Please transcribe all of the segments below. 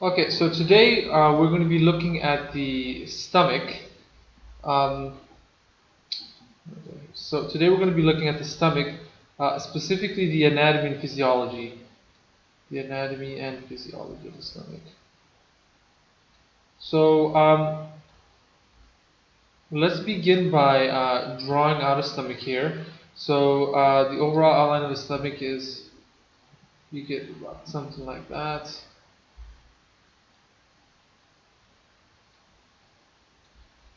Okay, so today we're going to be looking at the stomach. Um, so today we're going to be looking at the stomach, specifically the anatomy and physiology. The anatomy and physiology of the stomach. So let's begin by drawing out a stomach here. So the overall outline of the stomach is, you get something like that.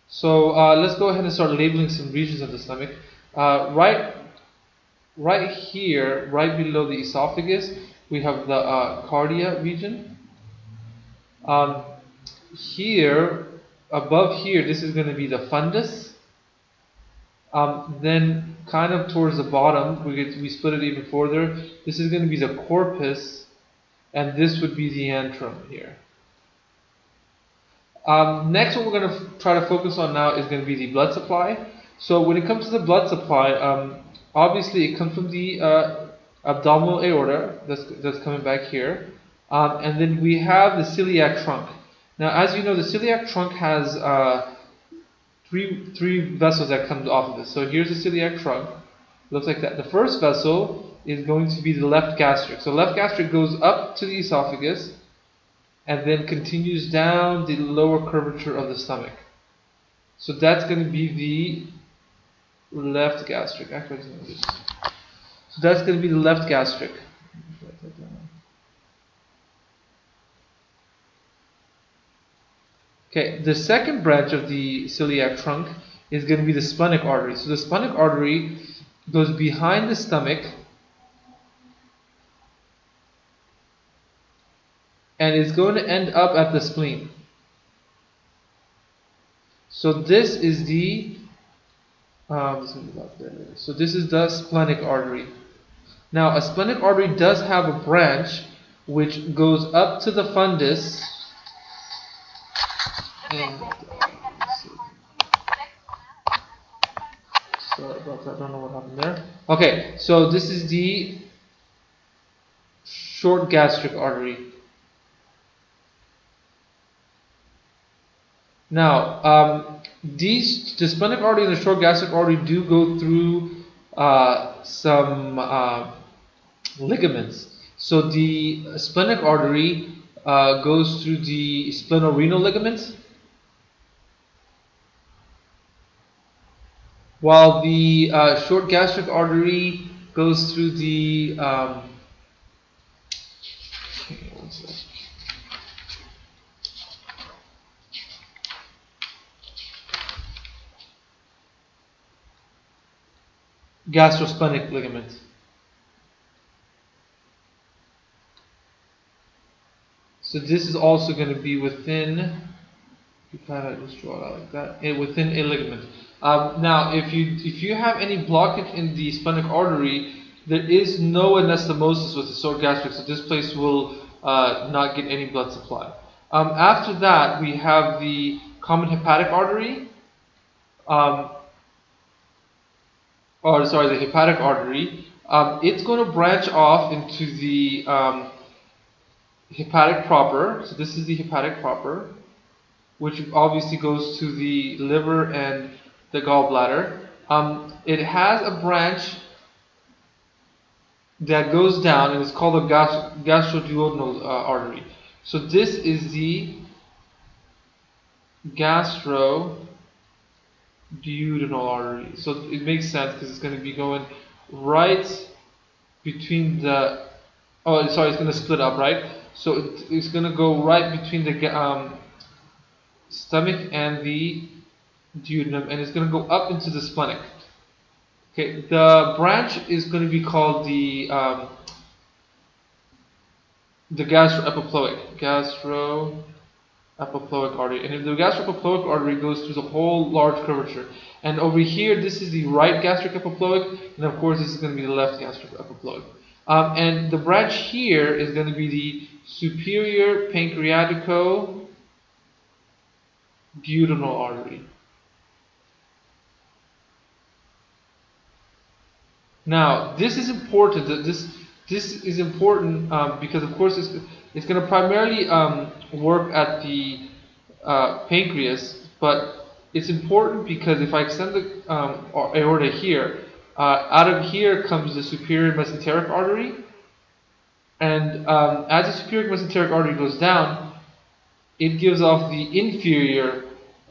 So let's go ahead and start labeling some regions of the stomach. Right here, right below the esophagus, we have the cardia region. Here, above here, this is going to be the fundus. Then, kind of towards the bottom, we split it even further. This is going to be the corpus, and this would be the antrum here. Next, what we're going to try to focus on now is going to be the blood supply. So when it comes to the blood supply, obviously it comes from the abdominal aorta that's coming back here, and then we have the celiac trunk. Now, as you know, the celiac trunk has three vessels that comes off of this. So here's the celiac trunk. Looks like that. The first vessel is going to be the left gastric. So left gastric goes up to the esophagus and then continues down the lower curvature of the stomach. So that's going to be the left gastric. Actually, so that's going to be the left gastric. Okay, the second branch of the celiac trunk is going to be the splenic artery. So the splenic artery goes behind the stomach and is going to end up at the spleen. So this is the this is the splenic artery. Now, a splenic artery does have a branch which goes up to the fundus. And sorry about that, I don't know what happened there. Okay, so this is the short gastric artery. Now, the splenic artery and the short gastric artery do go through some ligaments. So the splenic artery goes through the splenorenal ligaments, while the short gastric artery goes through the gastrosplenic ligament. So this is also going to be within, you kind of just draw it out like that, within a ligament. Now, if you have any blockage in the splenic artery, there is no anastomosis with the short gastric, so this place will not get any blood supply. After that, we have the common hepatic artery, the hepatic artery. It's going to branch off into the hepatic proper. So this is the hepatic proper, which obviously goes to the liver and the gallbladder. It has a branch that goes down, and it's called the gastroduodenal artery. So this is the gastroduodenal artery. So it makes sense because it's going to be going right between the. Oh, sorry, it's going to split up, right? So it's going to go right between the stomach and the duodenum, and it's going to go up into the splenic. Okay, the branch is going to be called the gastroepiploic artery, and if the gastroepiploic artery goes through the whole large curvature, and over here this is the right gastric epiploic, and of course this is going to be the left gastric epiploic. And the branch here is going to be the superior pancreatico-duodenal artery. Now, this is important. This is important because, of course, it's going to primarily work at the pancreas, but it's important because if I extend the aorta here, out of here comes the superior mesenteric artery, and as the superior mesenteric artery goes down, it gives off the inferior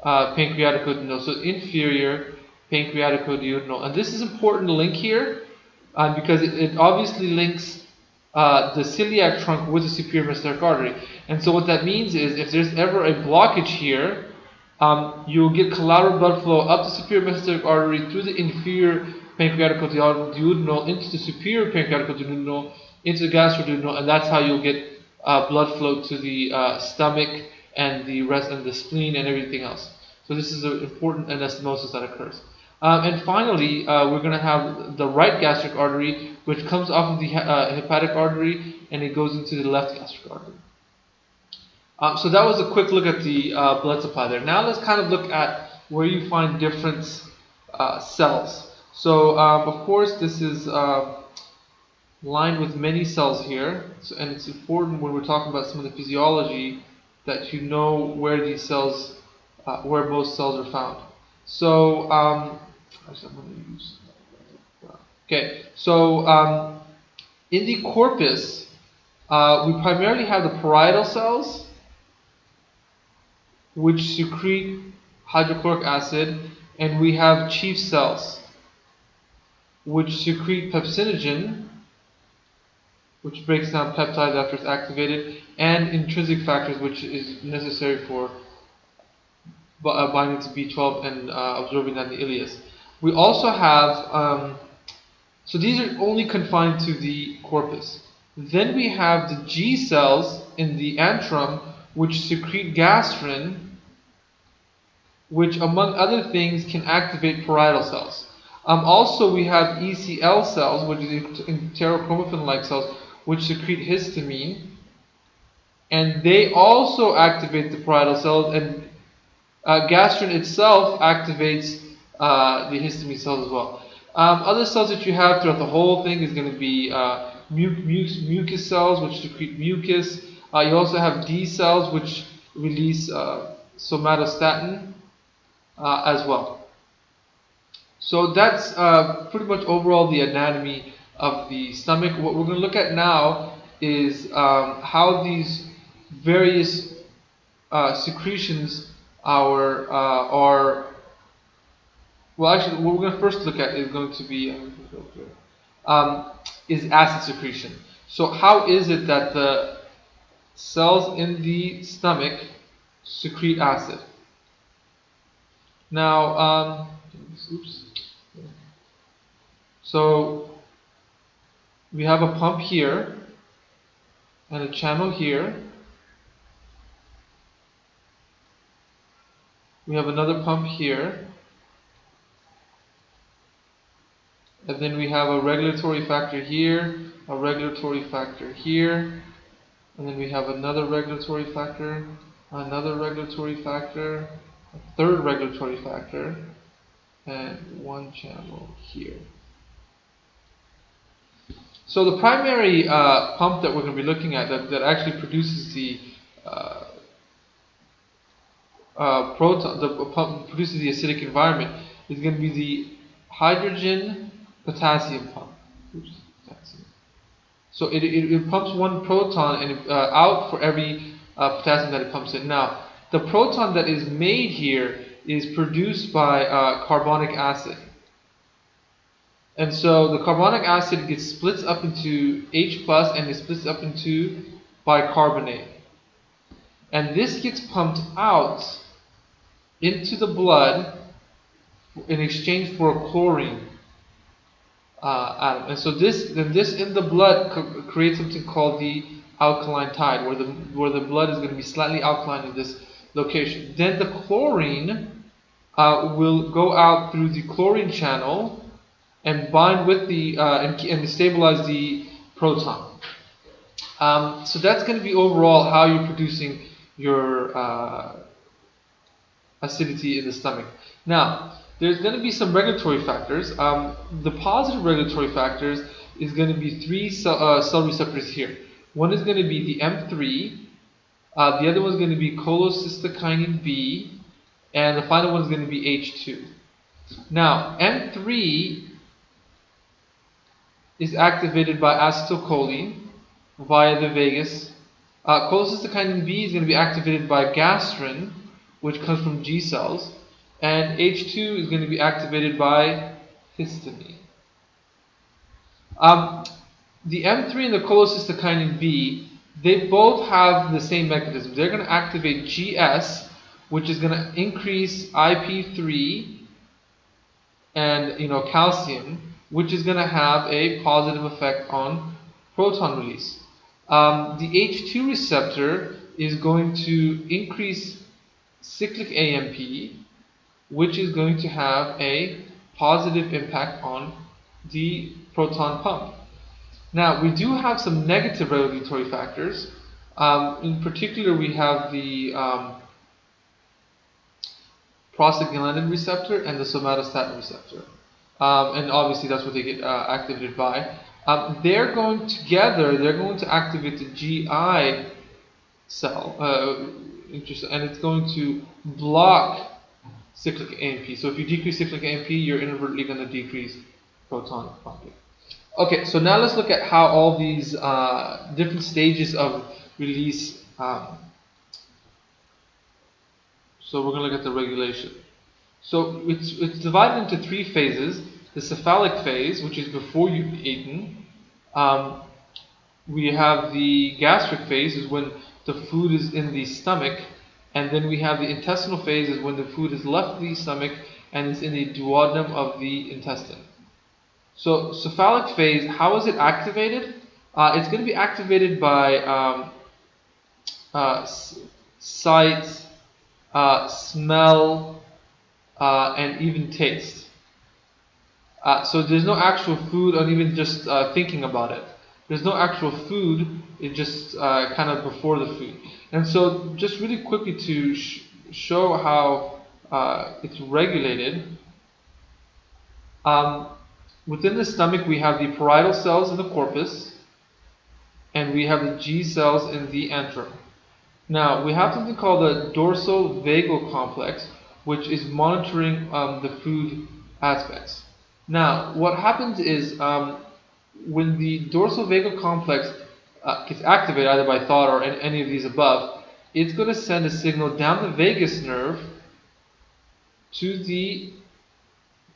pancreaticoduodenal, so inferior pancreaticoduodenal, and this is important to link here because it obviously links the celiac trunk with the superior mesenteric artery. And so what that means is if there's ever a blockage here, you'll get collateral blood flow up the superior mesenteric artery through the inferior pancreaticoduodenal into the superior pancreaticoduodenal into the gastroduodenal, and that's how you'll get blood flow to the stomach and the rest and the spleen and everything else. So this is an important anastomosis that occurs. And finally, we're going to have the right gastric artery, which comes off of the hepatic artery, and it goes into the left gastric artery. So that was a quick look at the blood supply there. Now let's kind of look at where you find different cells. So of course this is lined with many cells here, so, and it's important when we're talking about some of the physiology that you know where these cells, where most cells are found. So okay, so in the corpus, we primarily have the parietal cells, which secrete hydrochloric acid, and we have chief cells, which secrete pepsinogen, which breaks down peptides after it's activated, and intrinsic factors, which is necessary for binding to B12 and absorbing that in the ileus. We also have, so these are only confined to the corpus. Then we have the G cells in the antrum, which secrete gastrin, which among other things can activate parietal cells. Also we have ECL cells, which is enterochromaffin-like cells, which secrete histamine, and they also activate the parietal cells, and gastrin itself activates the histamine cells as well. Other cells that you have throughout the whole thing is going to be mucus cells, which secrete mucus. You also have D cells, which release somatostatin as well. So that's pretty much overall the anatomy of the stomach. What we're going to look at now is how these various secretions are well, actually, what we're going to first look at is going to be is acid secretion. So how is it that the cells in the stomach secrete acid? Now, so we have a pump here and a channel here. We have another pump here. And then we have a regulatory factor here, a regulatory factor here, and then we have another regulatory factor, another regulatory factor, a third regulatory factor, and one channel here. So the primary pump that we're going to be looking at that actually produces the proton, the pump produces the acidic environment, is going to be the hydrogen potassium pump. So it pumps one proton and out for every potassium that it pumps in. Now, the proton that is made here is produced by carbonic acid. And so the carbonic acid gets splits up into H plus and it splits up into bicarbonate. And this gets pumped out into the blood in exchange for a chlorine atom. And so this in the blood creates something called the alkaline tide, where the blood is going to be slightly alkaline in this location. Then the chlorine will go out through the chlorine channel and bind with the and stabilize the proton. So that's going to be overall how you're producing your acidity in the stomach. Now, there's going to be some regulatory factors. The positive regulatory factors is going to be three cell receptors here. One is going to be the M3, The other one's going to be cholecystokinin B, and the final one is going to be H2. Now, M3 is activated by acetylcholine via the vagus. Cholecystokinin B is going to be activated by gastrin, which comes from G cells, and H2 is going to be activated by histamine. The M3 and the cholecystokinin B, they both have the same mechanism. They're going to activate GS, which is going to increase IP3 and calcium, which is going to have a positive effect on proton release. The H2 receptor is going to increase cyclic AMP, which is going to have a positive impact on the proton pump. Now, we do have some negative regulatory factors. In particular, we have the prostaglandin receptor and the somatostatin receptor. And obviously, that's what they get activated by. They're going to activate the GI cell, and it's going to block cyclic AMP. So if you decrease cyclic AMP, you're inadvertently going to decrease proton pumping. Okay, so now let's look at how all these different stages of release. So we're going to look at the regulation. So it's divided into 3 phases. The cephalic phase, which is before you've eaten. We have the gastric phase, is when the food is in the stomach. And then we have the intestinal phase, is when the food has left the stomach and is in the duodenum of the intestine. So cephalic phase, how is it activated? It's going to be activated by sight, smell, and even taste. So there's no actual food, or even just thinking about it. There's no actual food, it's just kind of before the food. And so just really quickly to show how it's regulated, within the stomach we have the parietal cells in the corpus, and we have the G cells in the antrum. Now, we have something called the dorsal vagal complex, which is monitoring the food aspects. Now, what happens is when the dorsal vagal complex gets activated either by thought or any of these above, it's going to send a signal down the vagus nerve to the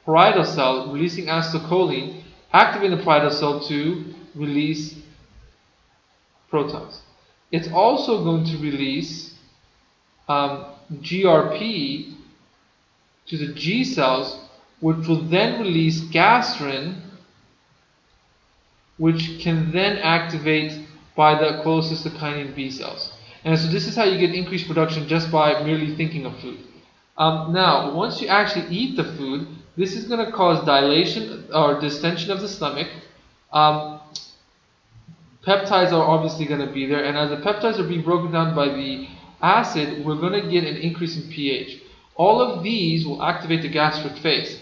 parietal cell, releasing acetylcholine, activating the parietal cell to release protons. It's also going to release GRP to the G cells, which will then release gastrin, which can then activate by the cholecystokinin B cells. And so this is how you get increased production just by merely thinking of food. Now, once you actually eat the food, this is going to cause dilation or distension of the stomach. Peptides are obviously going to be there, and as the peptides are being broken down by the acid, we're going to get an increase in pH. All of these will activate the gastric phase.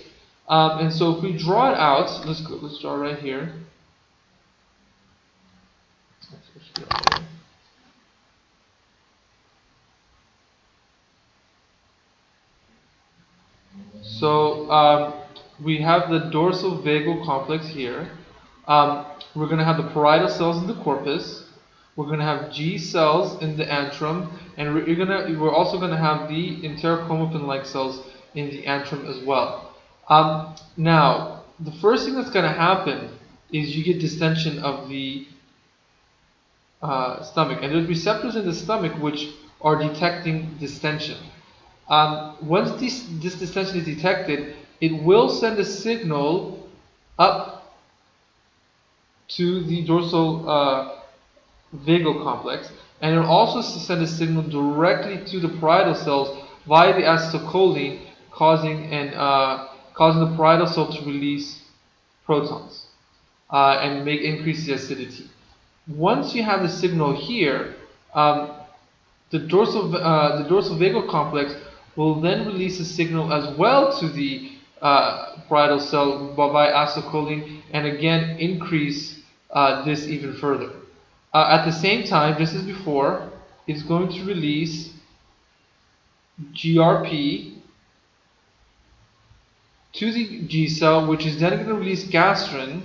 And so if we draw it out, let's draw right here. So we have the dorsal vagal complex here. We're going to have the parietal cells in the corpus. We're going to have G cells in the antrum, and we're also going to have the enterochromaffin-like cells in the antrum as well. Now, the first thing that's going to happen is you get distension of the stomach, and there's receptors in the stomach which are detecting distension. Once this distension is detected, it will send a signal up to the dorsal vagal complex, and it will also send a signal directly to the parietal cells via the acetylcholine, causing the parietal cell to release protons and increase the acidity. Once you have the signal here, the dorsal vagal complex will then release a signal as well to the parietal cell by acetylcholine, and again increase this even further. At the same time, just as before, is going to release GRP to the G cell, which is then going to release gastrin,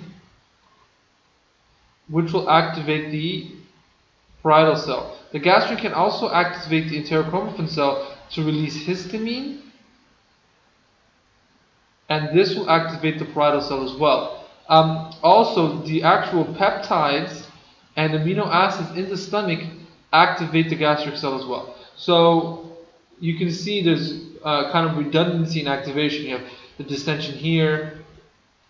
which will activate the parietal cell. The gastrin can also activate the enterochromaffin cell to release histamine, and this will activate the parietal cell as well. Also, the actual peptides and amino acids in the stomach activate the gastric cell as well. So you can see there's kind of redundancy in activation. You have the distension here,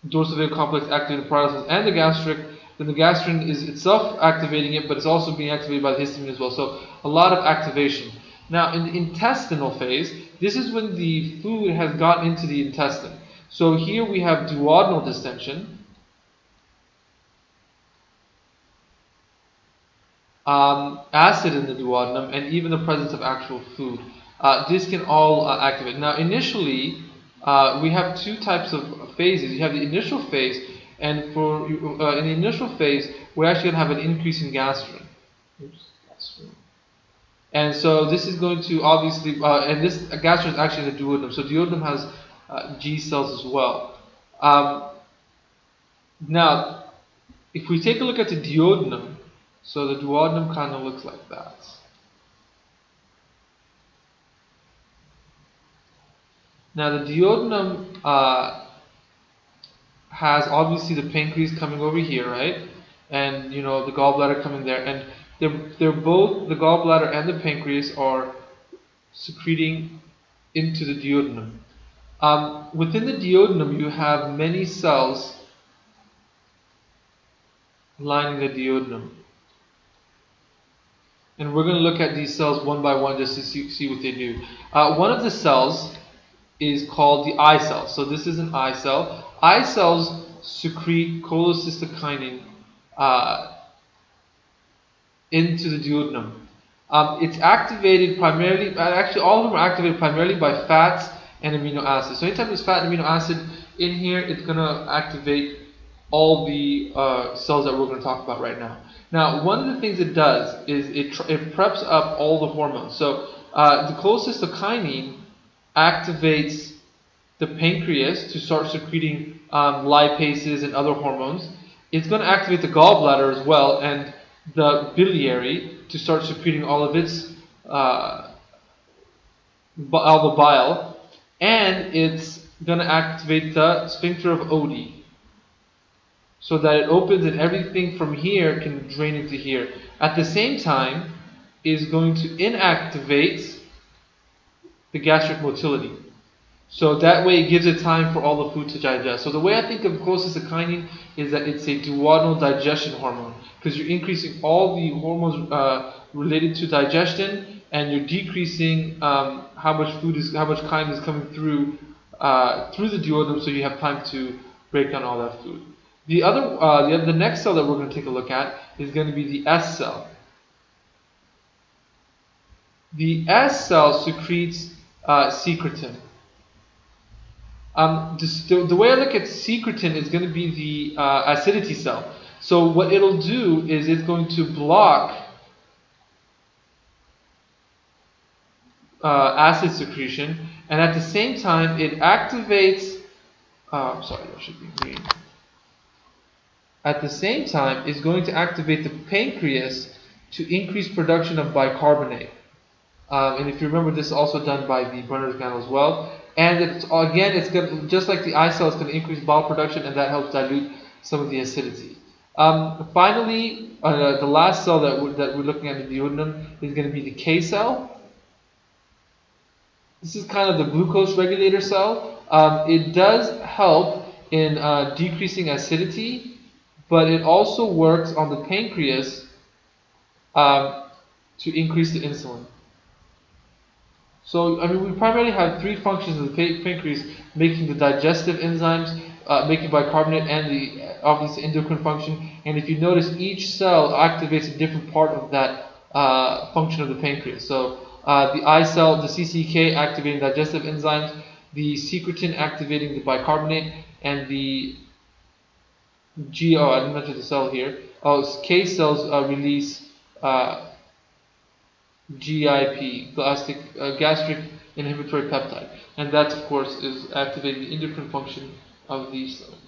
dorsal vagal complex activating the parietal cells and the gastric. Then the gastrin is itself activating it, but it's also being activated by the histamine as well. So a lot of activation. Now in the intestinal phase, this is when the food has gotten into the intestine. So here we have duodenal distension. Acid in the duodenum, and even the presence of actual food. This can all activate. Now initially, we have two types of phases. You have the initial phase, and for in the initial phase, we're actually going to have an increase in gastrin. And so this is going to obviously, and this gastrin is actually in the duodenum. So duodenum has G cells as well. Now, if we take a look at the duodenum, so the duodenum kind of looks like that. Now the duodenum has obviously the pancreas coming over here, right? And you know the gallbladder coming there, and they're both, the gallbladder and the pancreas are secreting into the duodenum. Within the duodenum, you have many cells lining the duodenum. And we're going to look at these cells one by one just to see what they do. One of the cells is called the eye cell. So this is an eye cell. Eye cells secrete cholecystokinin into the duodenum. It's activated primarily, actually all of them are activated primarily by fats and amino acids. So anytime there's fat and amino acid in here, it's going to activate all the cells that we're going to talk about right now. Now, one of the things it does is it preps up all the hormones. So the cholecystokinin activates the pancreas to start secreting lipases and other hormones. It's going to activate the gallbladder as well and the biliary to start secreting all of its all the bile, and it's going to activate the sphincter of Oddi, so that it opens and everything from here can drain into here. At the same time, is going to inactivate the gastric motility. So that way it gives it time for all the food to digest. So the way I think of cholecystokinin is that it's a duodenal digestion hormone, because you're increasing all the hormones related to digestion, and you're decreasing how much chyme is coming through the duodenum, so you have time to break down all that food. The next cell that we're going to take a look at is going to be the S cell. The S cell secretes secretin. The way I look at secretin is going to be the acidity cell. So what it'll do is it's going to block acid secretion, and at the same time it activates. Sorry, that should be green. At the same time, it's going to activate the pancreas to increase production of bicarbonate. And if you remember, this is also done by the Brenner's gland as well. And it's going to, just like the eye cell, it's going to increase bile production, and that helps dilute some of the acidity. Finally, the last cell that we're looking at in the duodenum is going to be the K cell. This is kind of the glucose regulator cell. It does help in decreasing acidity, but it also works on the pancreas to increase the insulin. So, I mean, we primarily have three functions of the pancreas: making the digestive enzymes, making bicarbonate, and the obviously endocrine function. And if you notice, each cell activates a different part of that function of the pancreas. So, the eye cell, the CCK, activating digestive enzymes, the secretin activating the bicarbonate, and the I didn't mention the cell here. K cells release GIP, gastric inhibitory peptide, and that of course is activating the endocrine function of the stomach.